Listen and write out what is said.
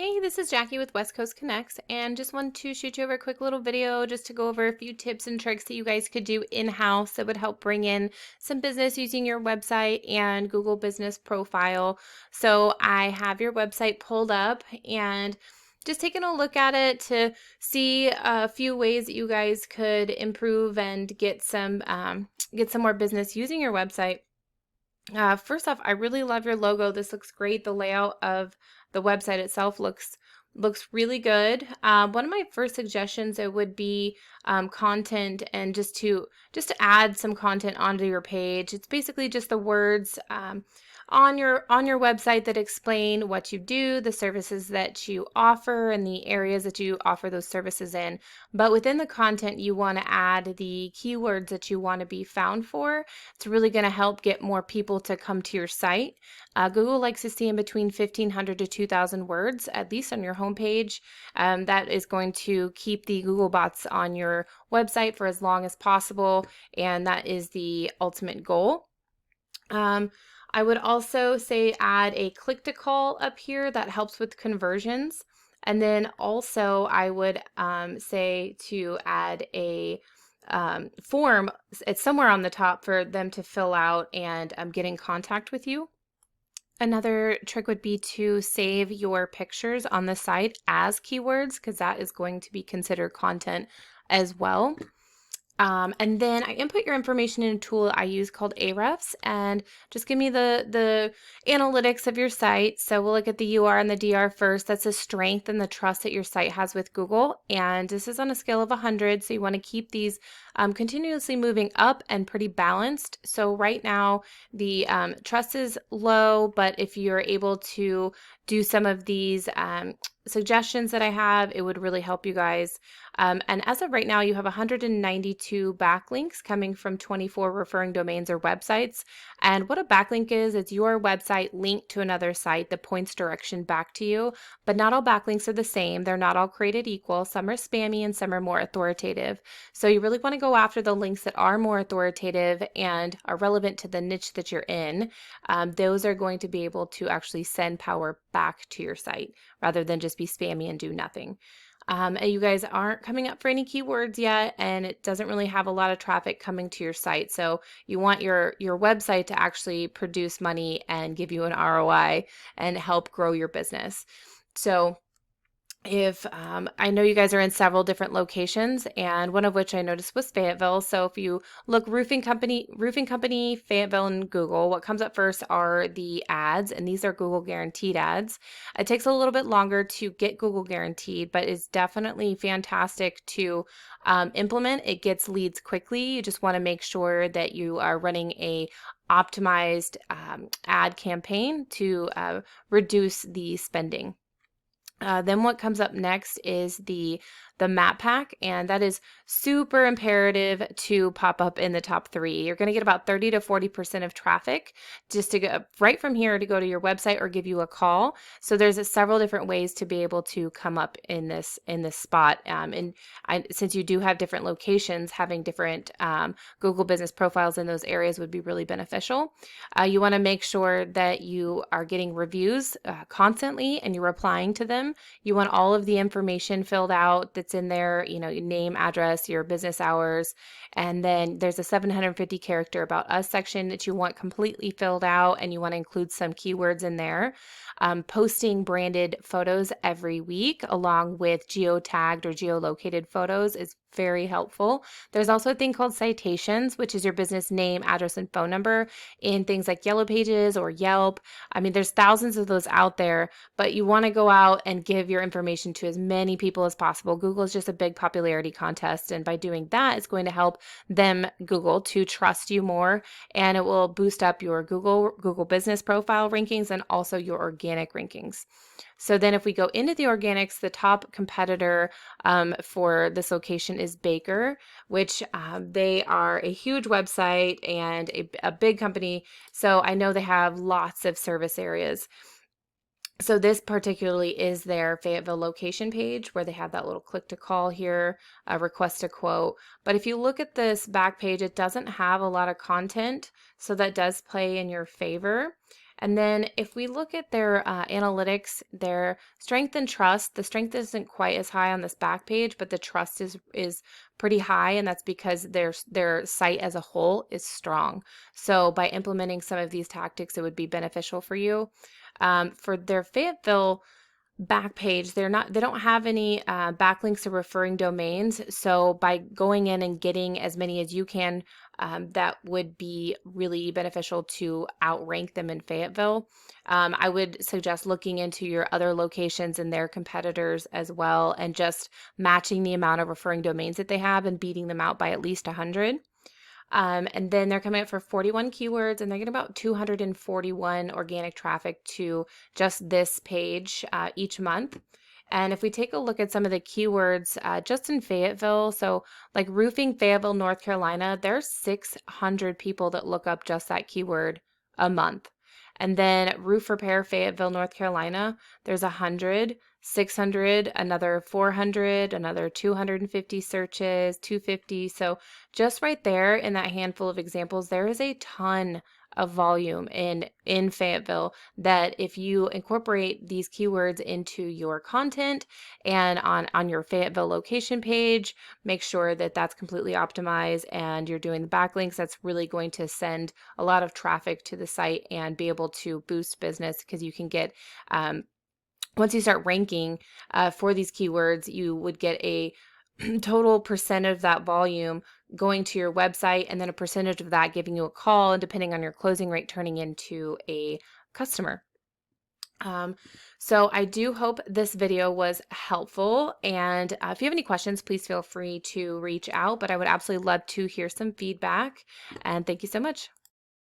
Hey, this is Jackie with West Coast Connects, and just wanted to shoot you over a quick little video just to go over a few tips and tricks that you guys could do in-house that would help bring in some business using your website and Google Business Profile. So I have your website pulled up and just taking a look at it to see a few ways that you guys could improve and get some more business using your website. First off, I really love your logo. This looks great. The layout of the website itself looks really good. One of my first suggestions it would be content, and just to add some content onto your page. It's basically just the words on your website that explain what you do, the services that you offer, and the areas that you offer those services in. But within the content, you want to add the keywords that you want to be found for. It's really going to help get more people to come to your site. Google likes to see in between 1,500 to 2,000 words, at least on your homepage. That is going to keep the Google bots on your website for as long as possible, and that is the ultimate goal. I would also say add a click to call up here that helps with conversions. And then also I would say to add a form. It's somewhere on the top for them to fill out and get in contact with you. Another trick would be to save your pictures on the site as keywords, because that is going to be considered content as well. And then I input your information in a tool I use called Ahrefs, and just give me the analytics of your site. So we'll look at the UR and the DR first. That's the strength and the trust that your site has with Google. And this is on a scale of 100. So you want to keep these continuously moving up and pretty balanced. So right now the trust is low, but if you're able to do some of these suggestions that I have, it would really help you guys. And as of right now, you have 192 backlinks coming from 24 referring domains or websites. And what a backlink is, it's your website linked to another site that points direction back to you. But not all backlinks are the same. They're not all created equal. Some are spammy and some are more authoritative. So you really want to go after the links that are more authoritative and are relevant to the niche that you're in. Those are going to be able to actually send power back to your site rather than just be spammy and do nothing. And you guys aren't coming up for any keywords yet, and it doesn't really have a lot of traffic coming to your site. So you want your website to actually produce money and give you an ROI and help grow your business. So if I know you guys are in several different locations, and one of which I noticed was Fayetteville. So if you look roofing company, Fayetteville, and Google, what comes up first are the ads, and these are Google guaranteed ads. It takes a little bit longer to get Google guaranteed, but it's definitely fantastic to implement. It gets leads quickly. You just want to make sure that you are running a optimized ad campaign to reduce the spending. Then what comes up next is the map pack, and that is super imperative to pop up in the top 3. You're going to get about 30 to 40% of traffic just to go right from here to go to your website or give you a call. So there's several different ways to be able to come up in this spot. Since you do have different locations, having different Google business profiles in those areas would be really beneficial. You want to make sure that you are getting reviews constantly and you're replying to them. You want all of the information filled out that's in there, you know, your name, address, your business hours, and then there's a 750 character about us section that you want completely filled out, and you want to include some keywords in there. Posting branded photos every week along with geotagged or geolocated photos is very helpful. There's also a thing called citations, which is your business name, address, and phone number in things like Yellow Pages or Yelp. I mean, there's thousands of those out there, but you want to go out and give your information to as many people as possible. Google is just a big popularity contest, and by doing that, it's going to help them, Google, to trust you more, and it will boost up your Google business profile rankings and also your organic rankings. So then if we go into the organics, the top competitor for this location is Baker, which they are a huge website and a big company. So I know they have lots of service areas. So this particularly is their Fayetteville location page where they have that little click to call here, request a quote. But if you look at this back page, it doesn't have a lot of content. So that does play in your favor. And then if we look at their analytics, their strength and trust, the strength isn't quite as high on this back page, but the trust is pretty high, and that's because their site as a whole is strong. So by implementing some of these tactics, it would be beneficial for you. For their Fayetteville back page, they don't have any backlinks or referring domains. So by going in and getting as many as you can, that would be really beneficial to outrank them in Fayetteville. I would suggest looking into your other locations and their competitors as well, and just matching the amount of referring domains that they have and beating them out by at least 100. And then they're coming up for 41 keywords, and they're getting about 241 organic traffic to just this page each month. And if we take a look at some of the keywords just in Fayetteville, so like roofing Fayetteville, North Carolina, there's 600 people that look up just that keyword a month. And then roof repair Fayetteville, North Carolina, there's 100, 600, another 400, another 250 searches, 250. So just right there in that handful of examples, there is a ton of volume in Fayetteville that if you incorporate these keywords into your content and on your Fayetteville location page, make sure that that's completely optimized and you're doing the backlinks, that's really going to send a lot of traffic to the site and be able to boost business, because you can get once you start ranking for these keywords, you would get a total percent of that volume going to your website, and then a percentage of that giving you a call, and depending on your closing rate, turning into a customer. So I do hope this video was helpful, and if you have any questions, please feel free to reach out, but I would absolutely love to hear some feedback, and thank you so much.